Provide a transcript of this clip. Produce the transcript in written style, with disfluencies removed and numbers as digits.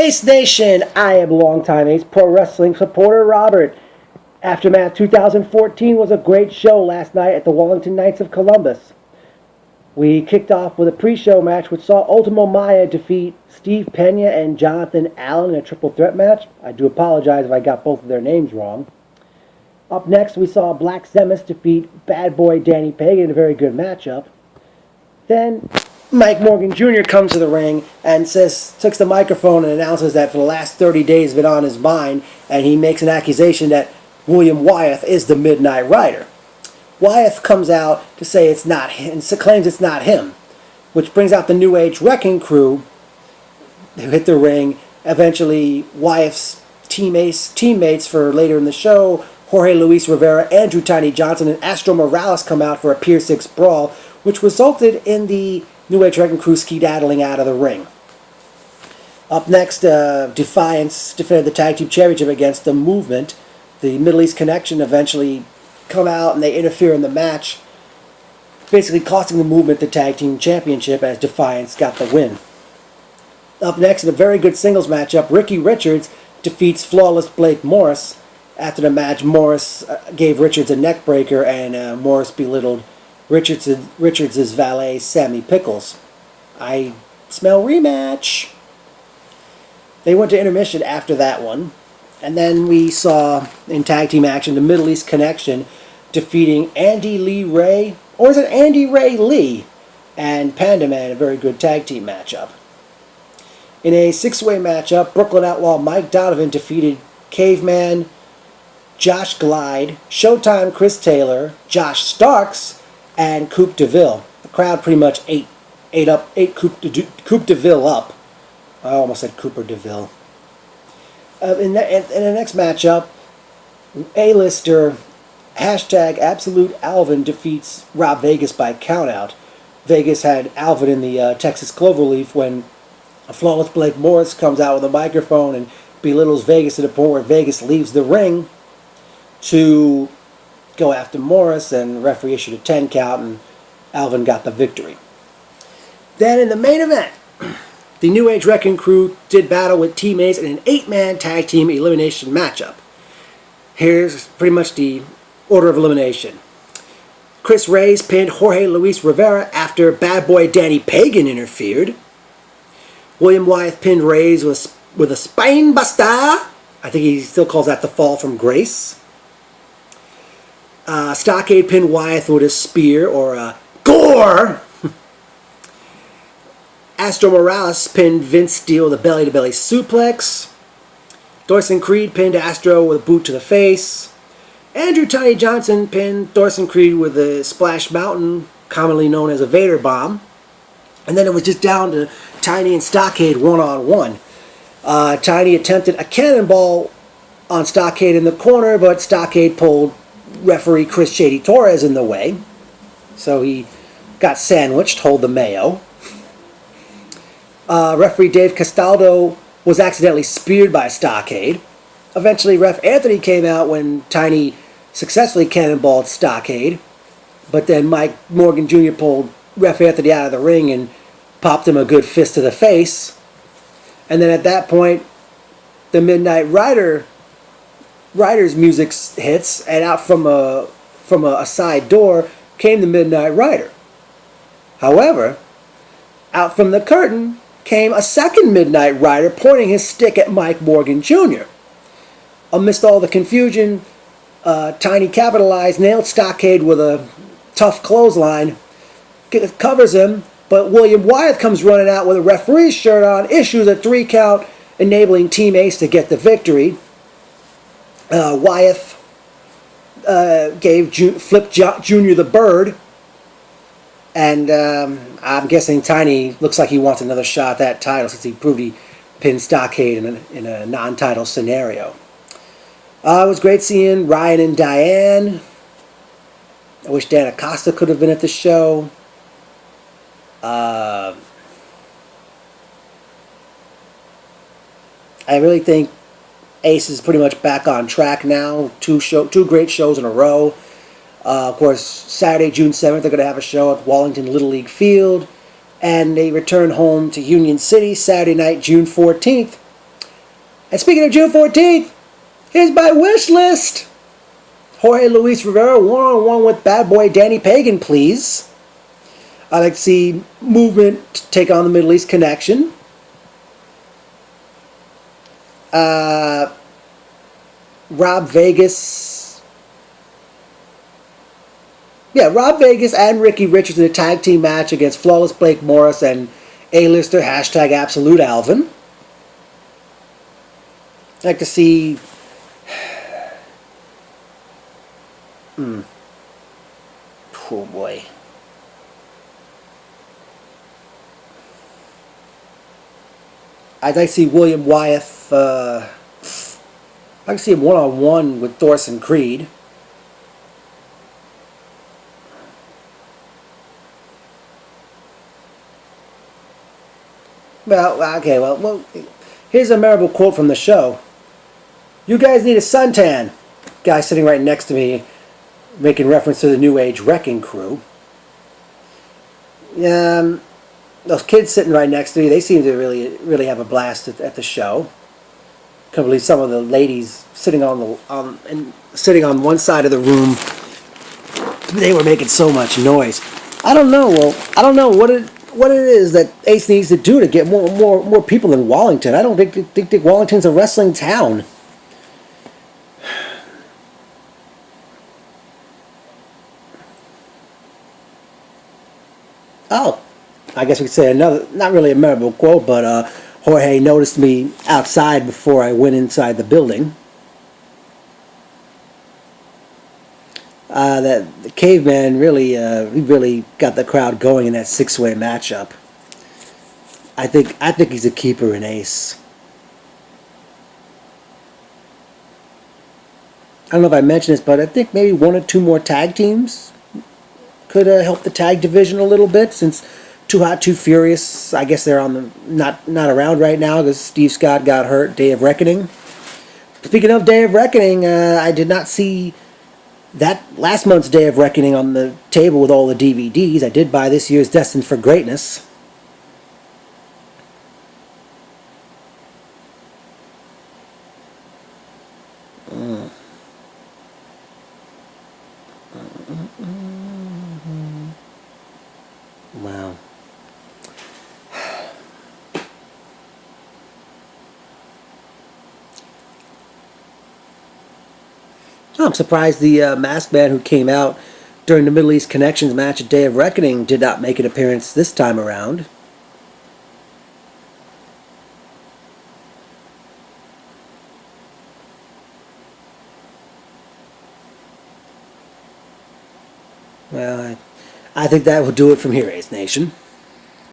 Ace Nation! I am longtime Ace Pro Wrestling supporter Robert. Aftermath 2014 was a great show last night at the Wellington Knights of Columbus. We kicked off with a pre-show match which saw Ultimo Maya defeat Steve Pena and Jonathan Allen in a triple threat match. I do apologize if I got both of their names wrong. Up next, we saw Black Zemus defeat Bad Boy Danny Pagan in a very good matchup. Then Mike Morgan Jr. comes to the ring and takes the microphone and announces that for the last 30 days it's been on his mind, and he makes an accusation that William Wyeth is the Midnight Rider. Wyeth comes out to say it's not him, and claims it's not him, which brings out the New Age Wrecking Crew who hit the ring. Eventually, Wyeth's teammates for later in the show, Jorge Luis Rivera, Andrew Tiny Johnson, and Astro Morales come out for a Pier 6 brawl, which resulted in the New Age Wrecking Crew skedaddling out of the ring. Up next, Defiance defended the Tag Team Championship against the Movement. The Middle East Connection eventually come out and they interfere in the match, basically costing the Movement the Tag Team Championship as Defiance got the win. Up next, in a very good singles matchup, Ricky Richards defeats Flawless Blake Morris. After the match, Morris gave Richards a neck breaker, and Morris belittled Richards' valet, Sammy Pickles. I smell rematch. They went to intermission after that one. And then we saw, in tag team action, the Middle East Connection defeating Andy Lee Ray, or is it Andy Ray Lee, and Panda Man, a very good tag team matchup. In a six-way matchup, Brooklyn Outlaw Mike Donovan defeated Caveman, Josh Glide, Showtime Chris Taylor, Josh Starks, and Coupe DeVille. The crowd pretty much ate Coupe DeVille up. I almost said Cooper DeVille. In the next matchup, A-lister #Absolute Alvin defeats Rob Vegas by countout. Vegas had Alvin in the Texas Cloverleaf when Flawless Blake Morris comes out with a microphone and belittles Vegas to the point where Vegas leaves the ring to go after Morris, and the referee issued a 10 count, and Alvin got the victory. Then in the main event, the New Age Wrecking Crew did battle with teammates in an 8-man tag team elimination matchup. Here's pretty much the order of elimination. Chris Reyes pinned Jorge Luis Rivera after Bad Boy Danny Pagan interfered. William Wyeth pinned Reyes with a spine buster. I think he still calls that the fall from grace. Stockade pinned Wyeth with a spear, or a gore. Astro Morales pinned Vince Steele with a belly-to-belly suplex. Dorsey Creed pinned Astro with a boot to the face. Andrew Tiny Johnson pinned Dorsey Creed with a Splash Mountain, commonly known as a Vader Bomb. And then it was just down to Tiny and Stockade one-on-one. Tiny attempted a cannonball on Stockade in the corner, but Stockade pulled referee Chris Shady Torres in the way. So he got sandwiched, hold the mayo. Referee Dave Castaldo was accidentally speared by Stockade. Eventually, Ref Anthony came out when Tiny successfully cannonballed Stockade. But then Mike Morgan Jr. pulled Ref Anthony out of the ring and popped him a good fist to the face. And then at that point, the Midnight Rider's music hits, and out from a side door came the Midnight Rider. However, out from the curtain came a second Midnight Rider pointing his stick at Mike Morgan Jr. Amidst all the confusion, Tiny capitalized, nailed Stockade with a tough clothesline, covers him, but William Wyeth comes running out with a referee's shirt on, issues a 3 count, enabling Team Ace to get the victory. Wyeth gave Flip Jr. the bird, and I'm guessing Tiny looks like he wants another shot at that title since he proved he pinned Stockade in a non-title scenario. It was great seeing Ryan and Diane. I wish Dan Acosta could have been at the show. I really think Ace is pretty much back on track now. Two great shows in a row. Of course, Saturday, June 7th, they're going to have a show at Wallington Little League Field. And they return home to Union City Saturday night, June 14th, And speaking of June 14th, here's my wish list. Jorge Luis Rivera one-on-one with bad boy Danny Pagan, please. I'd like to see Movement take on the Middle East Connection. Rob Vegas. Yeah, Rob Vegas and Ricky Richards in a tag team match against Flawless Blake Morris and A-lister #Absolute Alvin. I'd like to see... Oh boy. I'd like to see William Wyeth. I can see him one-on-one with Thorson Creed. Well, okay, well, here's a memorable quote from the show. "You guys need a suntan." Guy sitting right next to me, making reference to the New Age Wrecking Crew. Those kids sitting right next to me, they seem to really have a blast at the show. Can't believe some of the ladies sitting on one side of the room, they were making so much noise. I don't know. Well, I don't know what it is that Ace needs to do to get more people in Wallington. I don't think Wallington's a wrestling town. Oh, I guess we could say another, not really a memorable quote, but Jorge noticed me outside before I went inside the building. That the Caveman really got the crowd going in that six-way matchup. I think he's a keeper in Ace. I don't know if I mentioned this, but I think maybe one or two more tag teams could help the tag division a little bit, since Too Hot, Too Furious, I guess they're on the not around right now because Steve Scott got hurt. Day of Reckoning. Speaking of Day of Reckoning, I did not see that last month's Day of Reckoning on the table with all the DVDs. I did buy this year's Destined for Greatness. Wow. I'm surprised the masked man who came out during the Middle East Connections match at Day of Reckoning did not make an appearance this time around. Well, I think that will do it from here, Ace Nation.